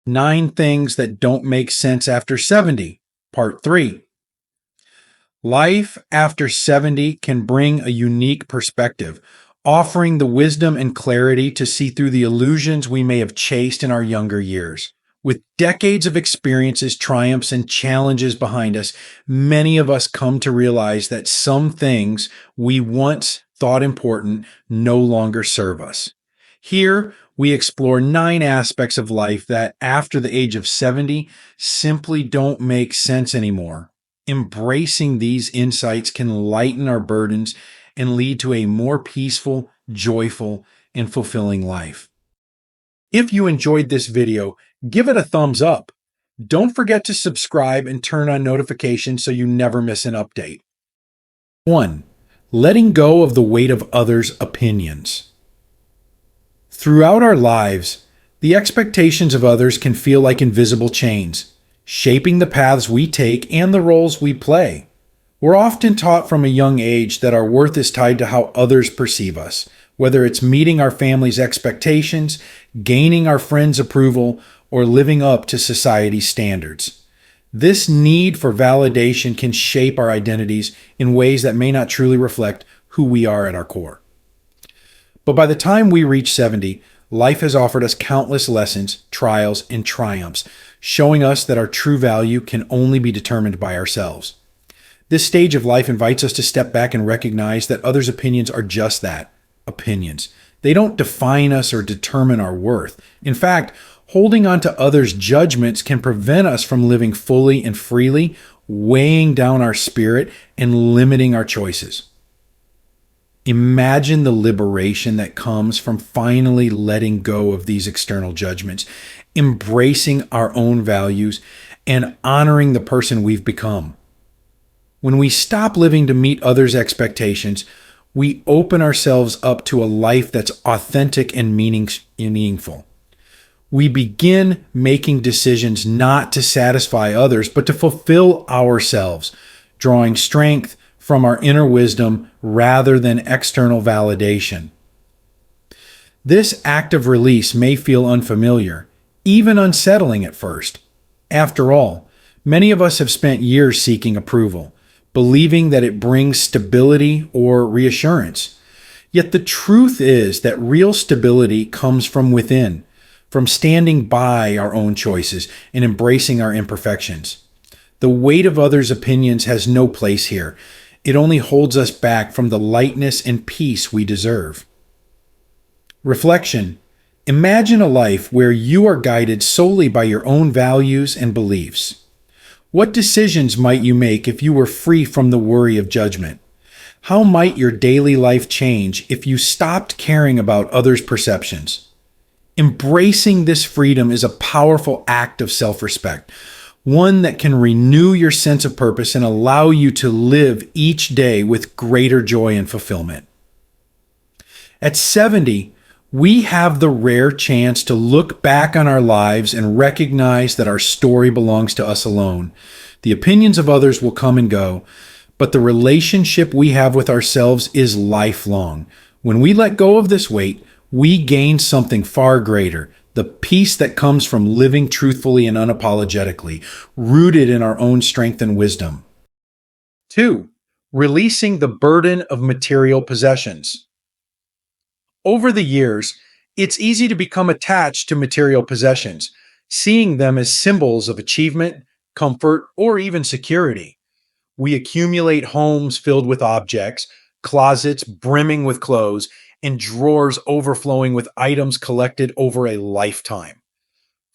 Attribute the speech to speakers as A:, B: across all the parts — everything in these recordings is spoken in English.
A: 9 Things That Don't Make Sense After 70, Part 3. Life after 70 can bring a unique perspective, offering the wisdom and clarity to see through the illusions we may have chased in our younger years. With decades of experiences, triumphs, and challenges behind us, many of us come to realize that some things we once thought important no longer serve us. Here, we explore 9 aspects of life that, after the age of 70, simply don't make sense anymore. Embracing these insights can lighten our burdens and lead to a more peaceful, joyful, and fulfilling life. If you enjoyed this video, give it a thumbs up. Don't forget to subscribe and turn on notifications so you never miss an update. 1. Letting go of the weight of others' opinions. Throughout our lives, the expectations of others can feel like invisible chains, shaping the paths we take and the roles we play. We're often taught from a young age that our worth is tied to how others perceive us, whether it's meeting our family's expectations, gaining our friends' approval, or living up to society's standards. This need for validation can shape our identities in ways that may not truly reflect who we are at our core. But by the time we reach 70, life has offered us countless lessons, trials, and triumphs, showing us that our true value can only be determined by ourselves. This stage of life invites us to step back and recognize that others' opinions are just that, opinions. They don't define us or determine our worth. In fact, holding on to others' judgments can prevent us from living fully and freely, weighing down our spirit and limiting our choices. Imagine the liberation that comes from finally letting go of these external judgments, embracing our own values, and honoring the person we've become. When we stop living to meet others' expectations, we open ourselves up to a life that's authentic and meaningful. We begin making decisions not to satisfy others, but to fulfill ourselves, drawing strength from our inner wisdom rather than external validation. This act of release may feel unfamiliar, even unsettling at first. After all, many of us have spent years seeking approval, believing that it brings stability or reassurance. Yet the truth is that real stability comes from within, from standing by our own choices and embracing our imperfections. The weight of others' opinions has no place here. It only holds us back from the lightness and peace we deserve. Reflection. Imagine a life where you are guided solely by your own values and beliefs. What decisions might you make if you were free from the worry of judgment? How might your daily life change if you stopped caring about others' perceptions? Embracing this freedom is a powerful act of self-respect, one that can renew your sense of purpose and allow you to live each day with greater joy and fulfillment. At 70, we have the rare chance to look back on our lives and recognize that our story belongs to us alone. The opinions of others will come and go, but the relationship we have with ourselves is lifelong. When we let go of this weight, we gain something far greater, the peace that comes from living truthfully and unapologetically, rooted in our own strength and wisdom. 2. Releasing the burden of material possessions. Over the years, it's easy to become attached to material possessions, seeing them as symbols of achievement, comfort, or even security. We accumulate homes filled with objects, closets brimming with clothes, and drawers overflowing with items collected over a lifetime.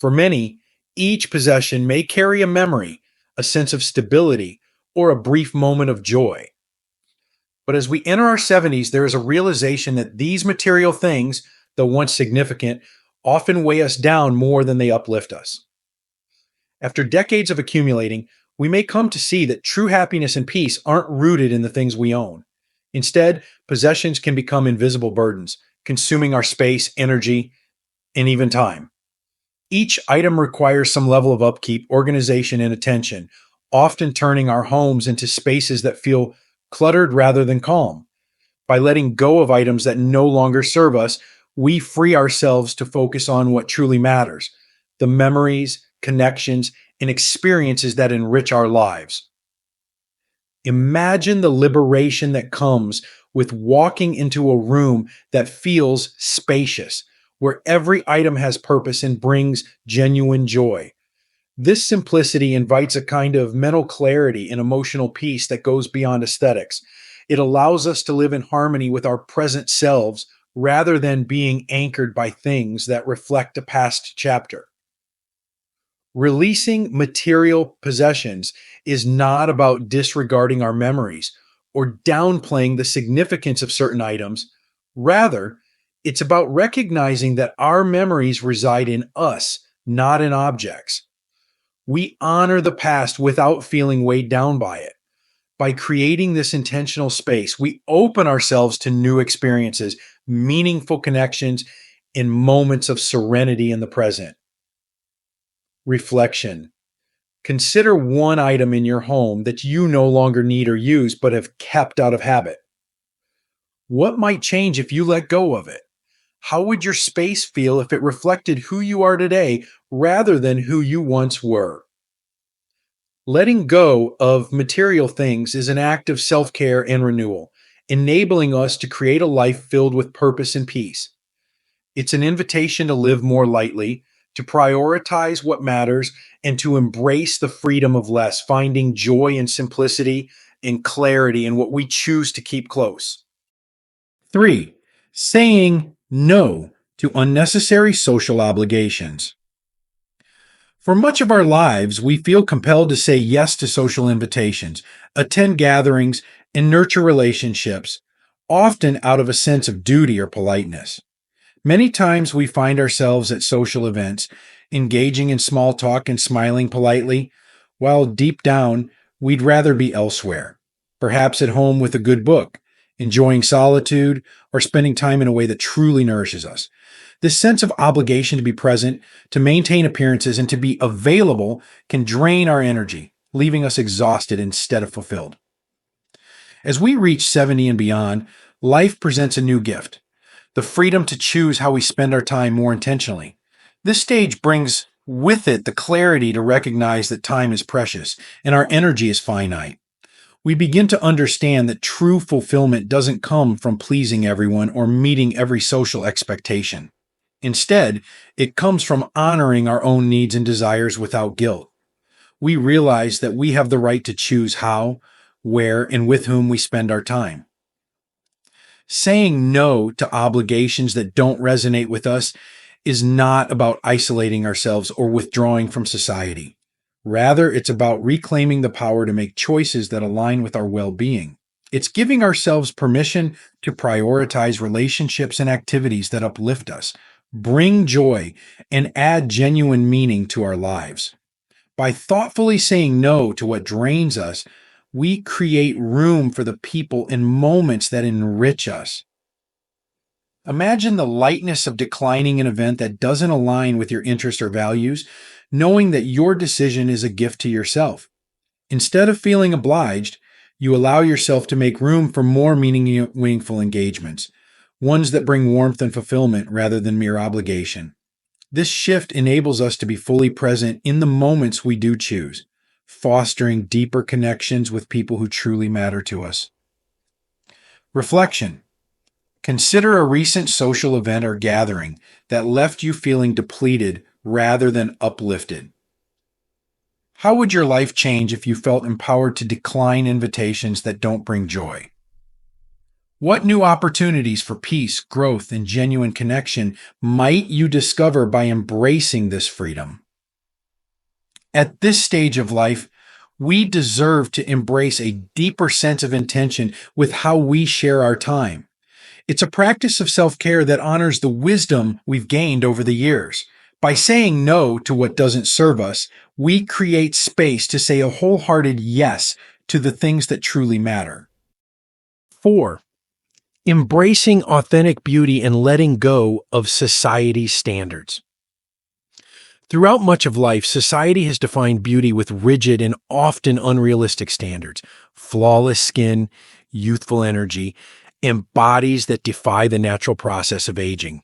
A: For many, each possession may carry a memory, a sense of stability, or a brief moment of joy. But as we enter our 70s, there is a realization that these material things, though once significant, often weigh us down more than they uplift us. After decades of accumulating, we may come to see that true happiness and peace aren't rooted in the things we own. Instead, possessions can become invisible burdens, consuming our space, energy, and even time. Each item requires some level of upkeep, organization, and attention, often turning our homes into spaces that feel cluttered rather than calm. By letting go of items that no longer serve us, we free ourselves to focus on what truly matters, the memories, connections, and experiences that enrich our lives. Imagine the liberation that comes with walking into a room that feels spacious, where every item has purpose and brings genuine joy. This simplicity invites a kind of mental clarity and emotional peace that goes beyond aesthetics. It allows us to live in harmony with our present selves rather than being anchored by things that reflect a past chapter. Releasing material possessions is not about disregarding our memories or downplaying the significance of certain items. Rather, it's about recognizing that our memories reside in us, not in objects. We honor the past without feeling weighed down by it. By creating this intentional space, we open ourselves to new experiences, meaningful connections, and moments of serenity in the present. Reflection. Consider one item in your home that you no longer need or use but have kept out of habit. What might change if you let go of it? How would your space feel if it reflected who you are today rather than who you once were? Letting go of material things is an act of self-care and renewal, enabling us to create a life filled with purpose and peace. It's an invitation to live more lightly, to prioritize what matters, and to embrace the freedom of less, finding joy and simplicity and clarity in what we choose to keep close. 3. Saying no to unnecessary social obligations. For much of our lives, we feel compelled to say yes to social invitations, attend gatherings, and nurture relationships, often out of a sense of duty or politeness. Many times we find ourselves at social events, engaging in small talk and smiling politely, while deep down we'd rather be elsewhere, perhaps at home with a good book, enjoying solitude, or spending time in a way that truly nourishes us. This sense of obligation to be present, to maintain appearances, and to be available can drain our energy, leaving us exhausted instead of fulfilled. As we reach 70 and beyond, life presents a new gift: the freedom to choose how we spend our time more intentionally. This stage brings with it the clarity to recognize that time is precious and our energy is finite. We begin to understand that true fulfillment doesn't come from pleasing everyone or meeting every social expectation. Instead, it comes from honoring our own needs and desires without guilt. We realize that we have the right to choose how, where, and with whom we spend our time. Saying no to obligations that don't resonate with us is not about isolating ourselves or withdrawing from society. Rather, it's about reclaiming the power to make choices that align with our well-being. It's giving ourselves permission to prioritize relationships and activities that uplift us, bring joy, and add genuine meaning to our lives. By thoughtfully saying no to what drains us, we create room for the people and moments that enrich us. Imagine the lightness of declining an event that doesn't align with your interests or values, knowing that your decision is a gift to yourself. Instead of feeling obliged, you allow yourself to make room for more meaningful engagements, ones that bring warmth and fulfillment rather than mere obligation. This shift enables us to be fully present in the moments we do choose, fostering deeper connections with people who truly matter to us. Reflection. Consider a recent social event or gathering that left you feeling depleted rather than uplifted. How would your life change if you felt empowered to decline invitations that don't bring joy? What new opportunities for peace, growth, and genuine connection might you discover by embracing this freedom? At this stage of life, we deserve to embrace a deeper sense of intention with how we share our time. It's a practice of self-care that honors the wisdom we've gained over the years. By saying no to what doesn't serve us, we create space to say a wholehearted yes to the things that truly matter. 4. Embracing authentic beauty and letting go of society's standards. Throughout much of life, society has defined beauty with rigid and often unrealistic standards: flawless skin, youthful energy, and bodies that defy the natural process of aging.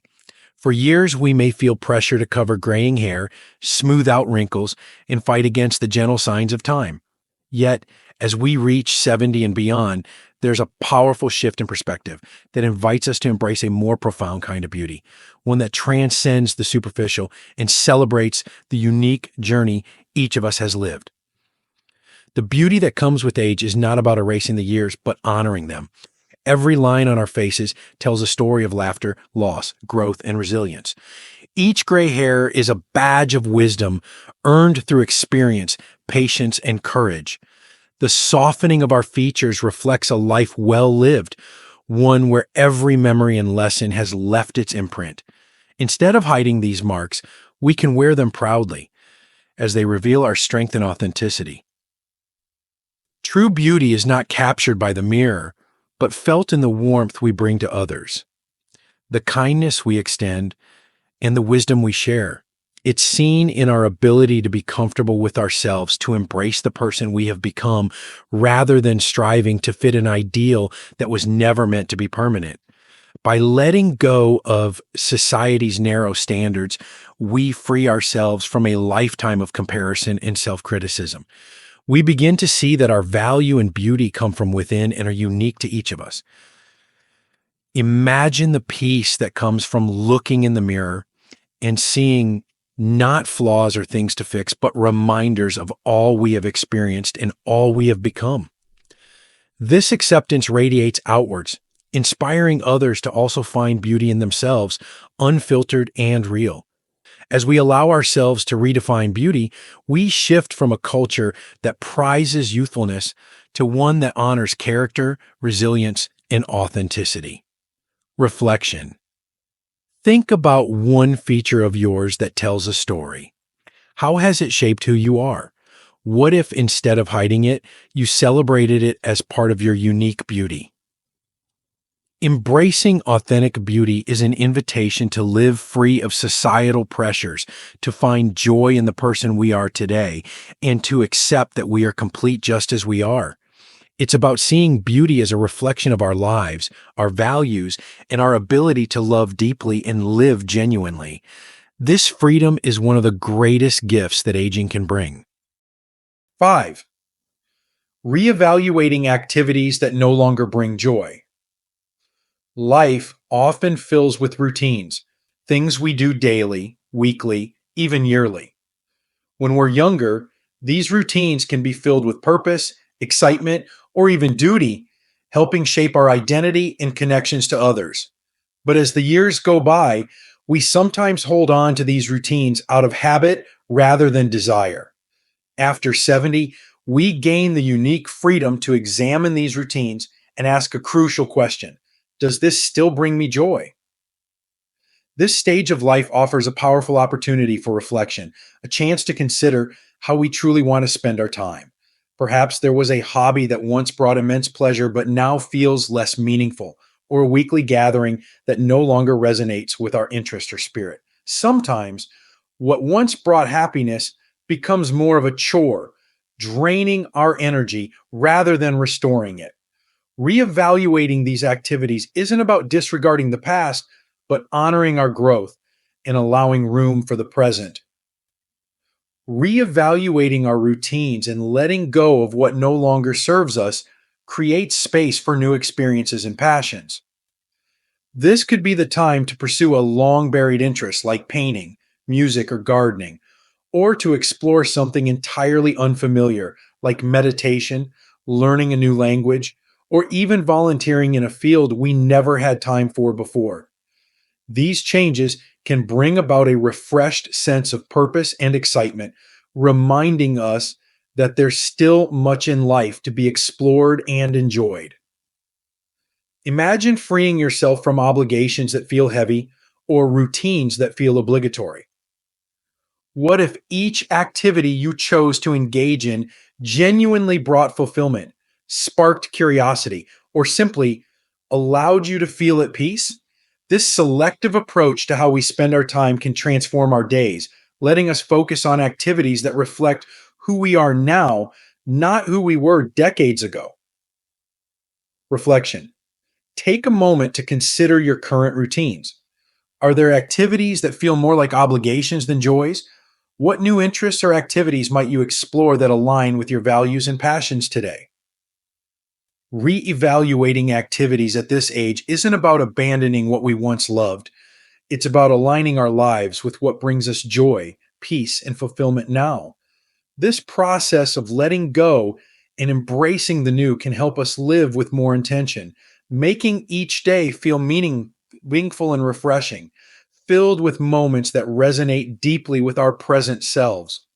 A: For years, we may feel pressure to cover graying hair, smooth out wrinkles, and fight against the gentle signs of time. Yet, as we reach 70 and beyond, there's a powerful shift in perspective that invites us to embrace a more profound kind of beauty, one that transcends the superficial and celebrates the unique journey each of us has lived. The beauty that comes with age is not about erasing the years, but honoring them. Every line on our faces tells a story of laughter, loss, growth, and resilience. Each gray hair is a badge of wisdom earned through experience, patience, and courage. The softening of our features reflects a life well lived, one where every memory and lesson has left its imprint. Instead of hiding these marks, we can wear them proudly as they reveal our strength and authenticity. True beauty is not captured by the mirror, but felt in the warmth we bring to others, the kindness we extend, and the wisdom we share. It's seen in our ability to be comfortable with ourselves, to embrace the person we have become, rather than striving to fit an ideal that was never meant to be permanent. By letting go of society's narrow standards, we free ourselves from a lifetime of comparison and self-criticism. We begin to see that our value and beauty come from within and are unique to each of us. Imagine the peace that comes from looking in the mirror and seeing not flaws or things to fix, but reminders of all we have experienced and all we have become. This acceptance radiates outwards, inspiring others to also find beauty in themselves, unfiltered and real. As we allow ourselves to redefine beauty, we shift from a culture that prizes youthfulness to one that honors character, resilience, and authenticity. Reflection. Think about one feature of yours that tells a story. How has it shaped who you are? What if, instead of hiding it, you celebrated it as part of your unique beauty? Embracing authentic beauty is an invitation to live free of societal pressures, to find joy in the person we are today, and to accept that we are complete just as we are. It's about seeing beauty as a reflection of our lives, our values, and our ability to love deeply and live genuinely. This freedom is one of the greatest gifts that aging can bring. 5. Reevaluating activities that no longer bring joy. Life often fills with routines, things we do daily, weekly, even yearly. When we're younger, these routines can be filled with purpose, excitement, or even duty, helping shape our identity and connections to others. But as the years go by, we sometimes hold on to these routines out of habit rather than desire. After 70, we gain the unique freedom to examine these routines and ask a crucial question: does this still bring me joy? This stage of life offers a powerful opportunity for reflection, a chance to consider how we truly want to spend our time. Perhaps there was a hobby that once brought immense pleasure but now feels less meaningful, or a weekly gathering that no longer resonates with our interest or spirit. Sometimes, what once brought happiness becomes more of a chore, draining our energy rather than restoring it. Reevaluating these activities isn't about disregarding the past, but honoring our growth and allowing room for the present. Reevaluating our routines and letting go of what no longer serves us creates space for new experiences and passions. This could be the time to pursue a long buried interest like painting, music, or gardening, or to explore something entirely unfamiliar like meditation, learning a new language, or even volunteering in a field we never had time for before. These changes can bring about a refreshed sense of purpose and excitement, reminding us that there's still much in life to be explored and enjoyed. Imagine freeing yourself from obligations that feel heavy or routines that feel obligatory. What if each activity you chose to engage in genuinely brought fulfillment, sparked curiosity, or simply allowed you to feel at peace? This selective approach to how we spend our time can transform our days, letting us focus on activities that reflect who we are now, not who we were decades ago. Reflection. Take a moment to consider your current routines. Are there activities that feel more like obligations than joys? What new interests or activities might you explore that align with your values and passions today? Reevaluating activities at this age isn't about abandoning what we once loved. It's about aligning our lives with what brings us joy, peace, and fulfillment now. This process of letting go and embracing the new can help us live with more intention, making each day feel meaningful and refreshing, filled with moments that resonate deeply with our present selves.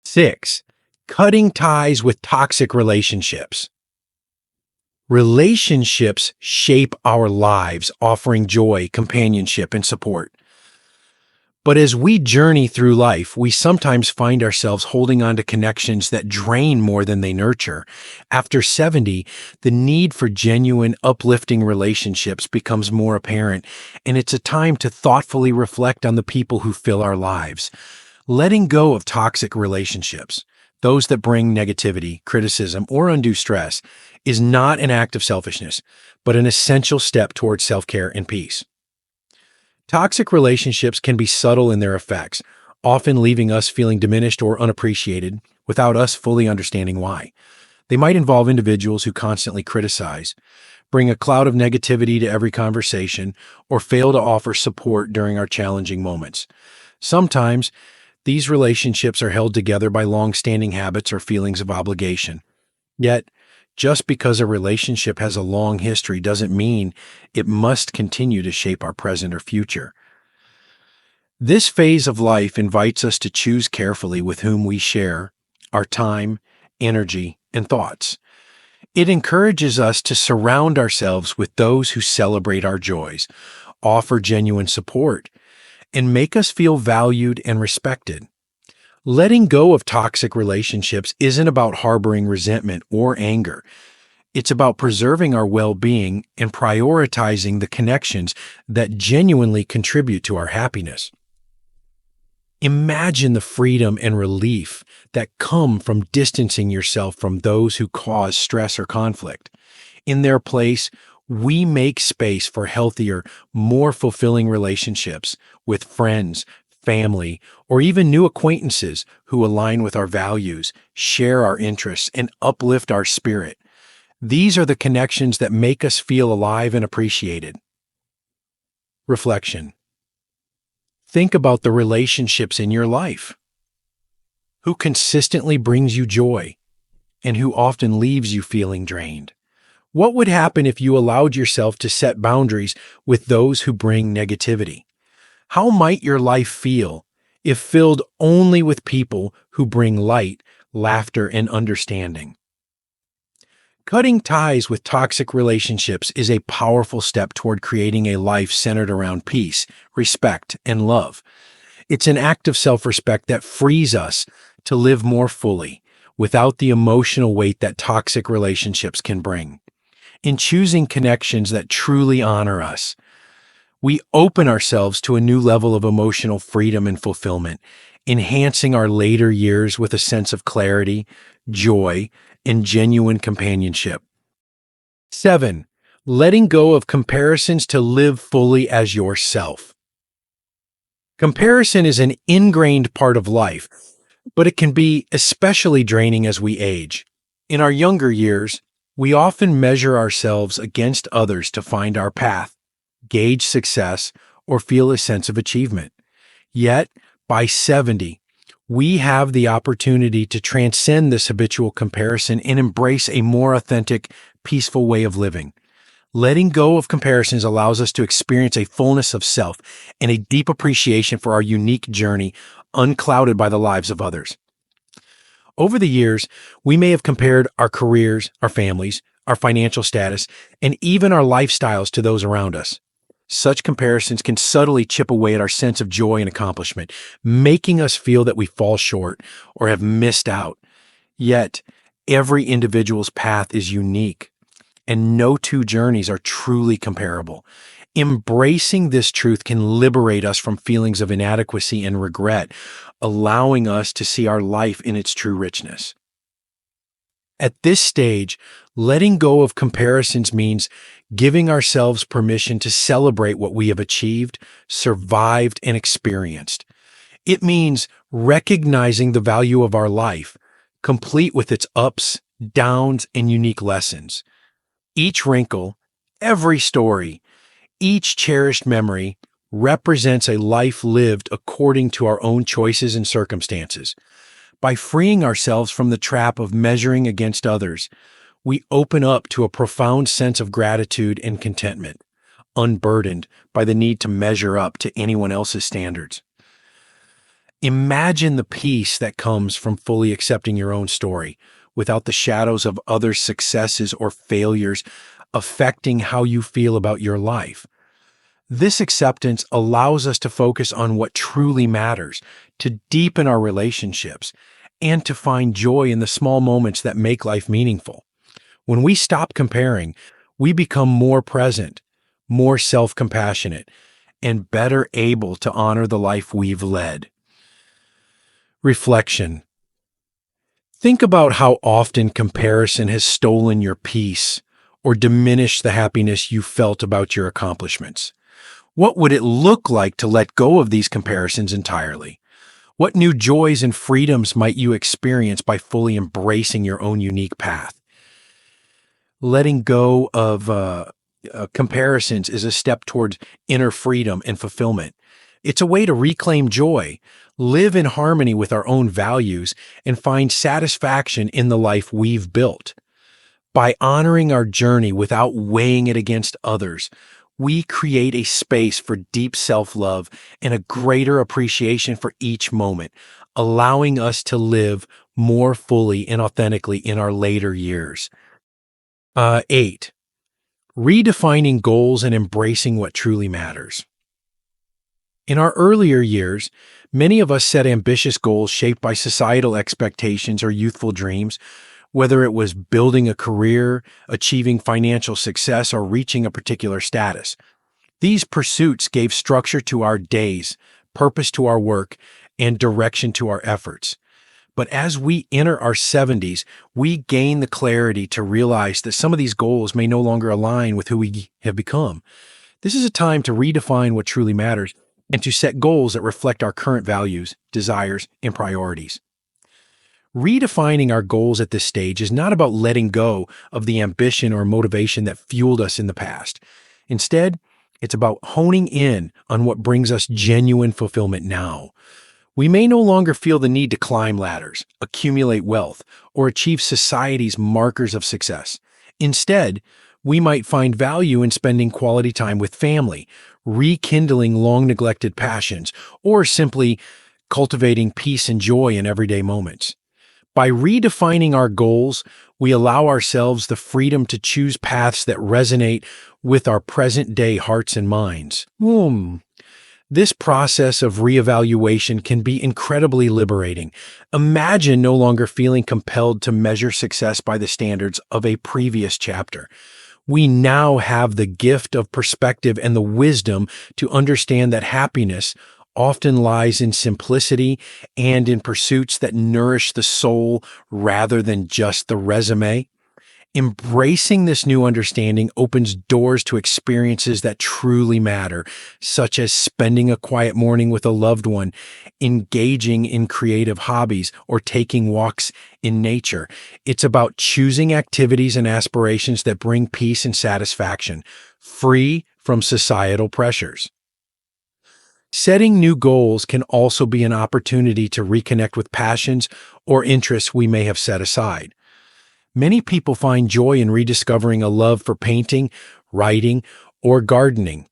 A: 6. Cutting ties with toxic relationships. Relationships shape our lives, offering joy, companionship, and support. But as we journey through life, we sometimes find ourselves holding on to connections that drain more than they nurture. After 70, the need for genuine, uplifting relationships becomes more apparent, and it's a time to thoughtfully reflect on the people who fill our lives. Letting go of toxic relationships, those that bring negativity, criticism, or undue stress, is not an act of selfishness, but an essential step towards self-care and peace. Toxic relationships can be subtle in their effects, often leaving us feeling diminished or unappreciated without us fully understanding why. They might involve individuals who constantly criticize, bring a cloud of negativity to every conversation, or fail to offer support during our challenging moments. Sometimes, these relationships are held together by long-standing habits or feelings of obligation. Yet, just because a relationship has a long history doesn't mean it must continue to shape our present or future. This phase of life invites us to choose carefully with whom we share our time, energy, and thoughts. It encourages us to surround ourselves with those who celebrate our joys, offer genuine support, and make us feel valued and respected. Letting go of toxic relationships isn't about harboring resentment or anger. It's about preserving our well-being and prioritizing the connections that genuinely contribute to our happiness. Imagine the freedom and relief that come from distancing yourself from those who cause stress or conflict. In their place, we make space for healthier, more fulfilling relationships with friends, family, or even new acquaintances who align with our values, share our interests, and uplift our spirit. These are the connections that make us feel alive and appreciated. Reflection. Think about the relationships in your life. Who consistently brings you joy and who often leaves you feeling drained? What would happen if you allowed yourself to set boundaries with those who bring negativity? How might your life feel if filled only with people who bring light, laughter, and understanding? Cutting ties with toxic relationships is a powerful step toward creating a life centered around peace, respect, and love. It's an act of self-respect that frees us to live more fully without the emotional weight that toxic relationships can bring. In choosing connections that truly honor us, we open ourselves to a new level of emotional freedom and fulfillment, enhancing our later years with a sense of clarity, joy, and genuine companionship. 7. Letting go of comparisons to live fully as yourself. Comparison is an ingrained part of life, but it can be especially draining as we age. In our younger years, we often measure ourselves against others to find our path, gauge success, or feel a sense of achievement. Yet, by 70, we have the opportunity to transcend this habitual comparison and embrace a more authentic, peaceful way of living. Letting go of comparisons allows us to experience a fullness of self and a deep appreciation for our unique journey, unclouded by the lives of others. Over the years, we may have compared our careers, our families, our financial status, and even our lifestyles to those around us. Such comparisons can subtly chip away at our sense of joy and accomplishment, making us feel that we fall short or have missed out. Yet, every individual's path is unique, and no two journeys are truly comparable. Embracing this truth can liberate us from feelings of inadequacy and regret, allowing us to see our life in its true richness. At this stage, letting go of comparisons means giving ourselves permission to celebrate what we have achieved, survived, and experienced. It means recognizing the value of our life, complete with its ups, downs, and unique lessons. Each wrinkle, every story, each cherished memory represents a life lived according to our own choices and circumstances. By freeing ourselves from the trap of measuring against others, we open up to a profound sense of gratitude and contentment, unburdened by the need to measure up to anyone else's standards. Imagine the peace that comes from fully accepting your own story without the shadows of others' successes or failures affecting how you feel about your life. This acceptance allows us to focus on what truly matters, to deepen our relationships, and to find joy in the small moments that make life meaningful. When we stop comparing, we become more present, more self-compassionate, and better able to honor the life we've led. Reflection. Think about how often comparison has stolen your peace or diminished the happiness you felt about your accomplishments. What would it look like to let go of these comparisons entirely? What new joys and freedoms might you experience by fully embracing your own unique path? Letting go of comparisons is a step towards inner freedom and fulfillment. It's a way to reclaim joy, live in harmony with our own values, and find satisfaction in the life we've built. By honoring our journey without weighing it against others, we create a space for deep self-love and a greater appreciation for each moment, allowing us to live more fully and authentically in our later years. 8. Redefining goals and embracing what truly matters. In our earlier years, many of us set ambitious goals shaped by societal expectations or youthful dreams, whether it was building a career, achieving financial success, or reaching a particular status. These pursuits gave structure to our days, purpose to our work, and direction to our efforts. But as we enter our 70s, we gain the clarity to realize that some of these goals may no longer align with who we have become. This is a time to redefine what truly matters and to set goals that reflect our current values, desires, and priorities. Redefining our goals at this stage is not about letting go of the ambition or motivation that fueled us in the past. Instead, it's about honing in on what brings us genuine fulfillment now. We may no longer feel the need to climb ladders, accumulate wealth, or achieve society's markers of success. Instead, we might find value in spending quality time with family, rekindling long-neglected passions, or simply cultivating peace and joy in everyday moments. By redefining our goals, we allow ourselves the freedom to choose paths that resonate with our present-day hearts and minds. This process of reevaluation can be incredibly liberating. Imagine no longer feeling compelled to measure success by the standards of a previous chapter. We now have the gift of perspective and the wisdom to understand that happiness often lies in simplicity and in pursuits that nourish the soul rather than just the resume. Embracing this new understanding opens doors to experiences that truly matter, such as spending a quiet morning with a loved one, engaging in creative hobbies, or taking walks in nature. It's about choosing activities and aspirations that bring peace and satisfaction, free from societal pressures. Setting new goals can also be an opportunity to reconnect with passions or interests we may have set aside. Many people find joy in rediscovering a love for painting, writing, or gardening,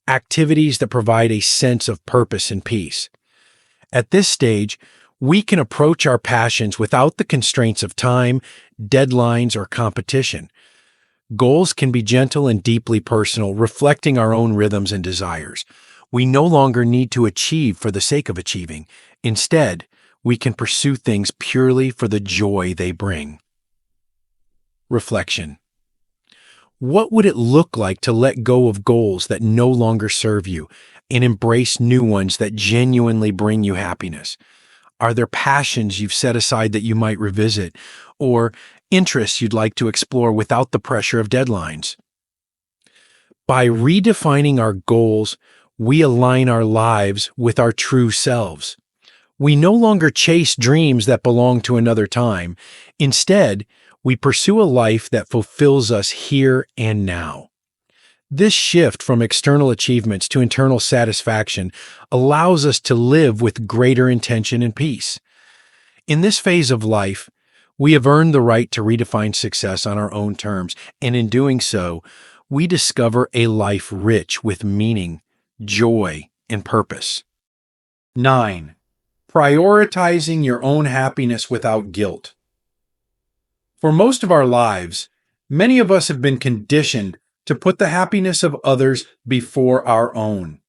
A: activities that provide a sense of purpose and peace. At this stage, we can approach our passions without the constraints of time, deadlines, or competition. Goals can be gentle and deeply personal, reflecting our own rhythms and desires. We no longer need to achieve for the sake of achieving. Instead, we can pursue things purely for the joy they bring. Reflection. What would it look like to let go of goals that no longer serve you and embrace new ones that genuinely bring you happiness? Are there passions you've set aside that you might revisit, or interests you'd like to explore without the pressure of deadlines? By redefining our goals, we align our lives with our true selves. We no longer chase dreams that belong to another time. Instead, we pursue a life that fulfills us here and now. This shift from external achievements to internal satisfaction allows us to live with greater intention and peace. In this phase of life, we have earned the right to redefine success on our own terms, and in doing so, we discover a life rich with meaning, joy, and purpose. 9. Prioritizing your own happiness without guilt. For most of our lives, many of us have been conditioned to put the happiness of others before our own.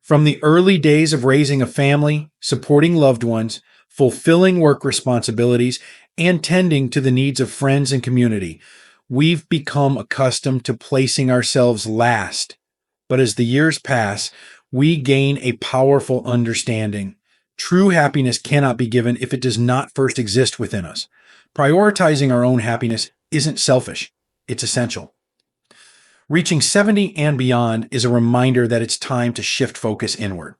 A: From the early days of raising a family, supporting loved ones, fulfilling work responsibilities, and tending to the needs of friends and community, we've become accustomed to placing ourselves last. But as the years pass, we gain a powerful understanding. True happiness cannot be given if it does not first exist within us. Prioritizing our own happiness isn't selfish, it's essential. Reaching 70 and beyond is a reminder that it's time to shift focus inward.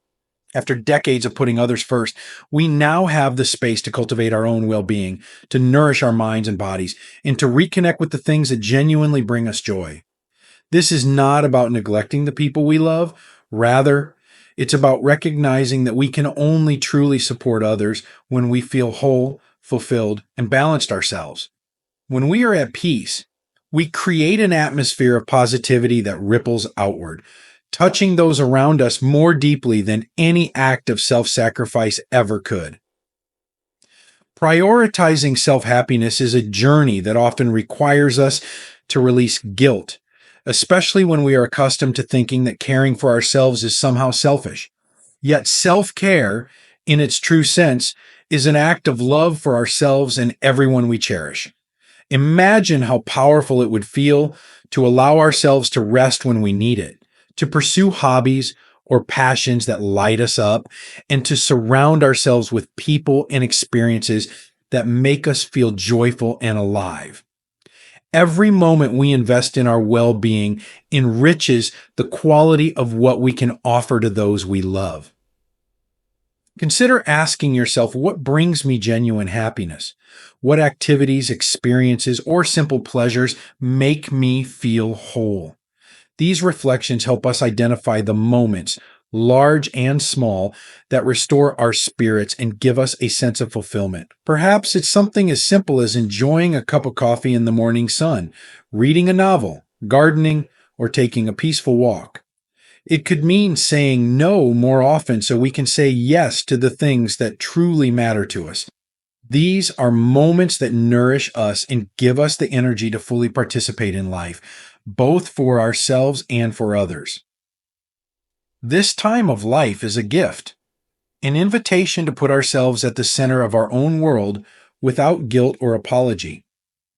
A: After decades of putting others first, we now have the space to cultivate our own well-being, to nourish our minds and bodies, and to reconnect with the things that genuinely bring us joy. This is not about neglecting the people we love. Rather, it's about recognizing that we can only truly support others when we feel whole, fulfilled, and balanced ourselves. When we are at peace, we create an atmosphere of positivity that ripples outward, touching those around us more deeply than any act of self-sacrifice ever could. Prioritizing self-happiness is a journey that often requires us to release guilt, especially when we are accustomed to thinking that caring for ourselves is somehow selfish. Yet self-care, in its true sense, is an act of love for ourselves and everyone we cherish. Imagine how powerful it would feel to allow ourselves to rest when we need it, to pursue hobbies or passions that light us up, and to surround ourselves with people and experiences that make us feel joyful and alive. Every moment we invest in our well-being enriches the quality of what we can offer to those we love. Consider asking yourself, what brings me genuine happiness? What activities, experiences, or simple pleasures make me feel whole? These reflections help us identify the moments, large and small, that restore our spirits and give us a sense of fulfillment. Perhaps it's something as simple as enjoying a cup of coffee in the morning sun, reading a novel, gardening, or taking a peaceful walk. It could mean saying no more often so we can say yes to the things that truly matter to us. These are moments that nourish us and give us the energy to fully participate in life, both for ourselves and for others. This time of life is a gift, an invitation to put ourselves at the center of our own world without guilt or apology.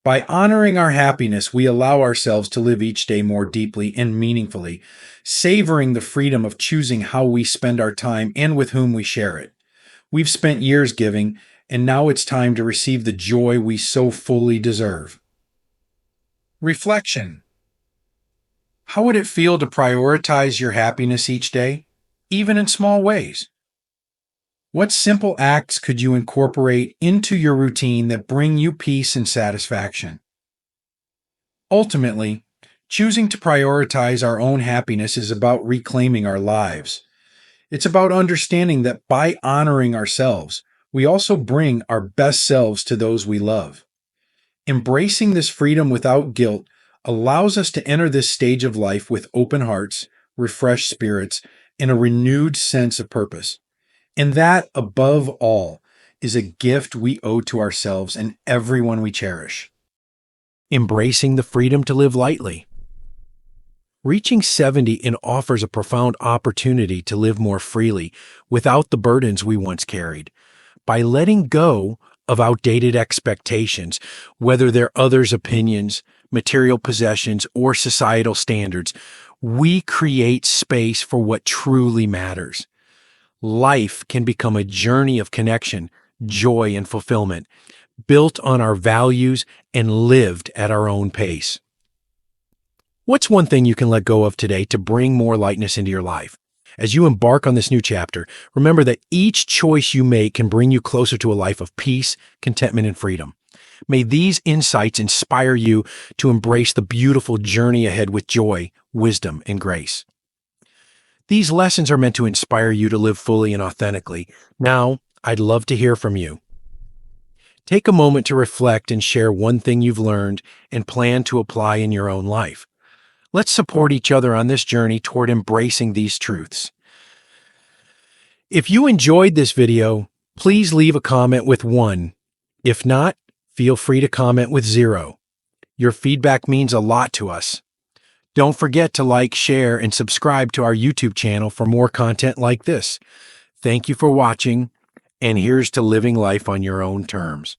A: By honoring our happiness, we allow ourselves to live each day more deeply and meaningfully, savoring the freedom of choosing how we spend our time and with whom we share it. We've spent years giving, and now it's time to receive the joy we so fully deserve. Reflection. How would it feel to prioritize your happiness each day, even in small ways? What simple acts could you incorporate into your routine that bring you peace and satisfaction? Ultimately, choosing to prioritize our own happiness is about reclaiming our lives. It's about understanding that by honoring ourselves, we also bring our best selves to those we love. Embracing this freedom without guilt allows us to enter this stage of life with open hearts, refreshed spirits, and a renewed sense of purpose. And that, above all, is a gift we owe to ourselves and everyone we cherish. Embracing the freedom to live lightly. Reaching 70 offers a profound opportunity to live more freely without the burdens we once carried. By letting go of outdated expectations, whether they're others' opinions, material possessions, or societal standards, we create space for what truly matters. Life can become a journey of connection, joy, and fulfillment, built on our values and lived at our own pace. What's one thing you can let go of today to bring more lightness into your life? As you embark on this new chapter, remember that each choice you make can bring you closer to a life of peace, contentment, and freedom. May these insights inspire you to embrace the beautiful journey ahead with joy, wisdom, and grace. These lessons are meant to inspire you to live fully and authentically. Now, I'd love to hear from you. Take a moment to reflect and share one thing you've learned and plan to apply in your own life. Let's support each other on this journey toward embracing these truths. If you enjoyed this video, please leave a comment with 1. If not, feel free to comment with 0. Your feedback means a lot to us. Don't forget to like, share, and subscribe to our YouTube channel for more content like this. Thank you for watching, and here's to living life on your own terms.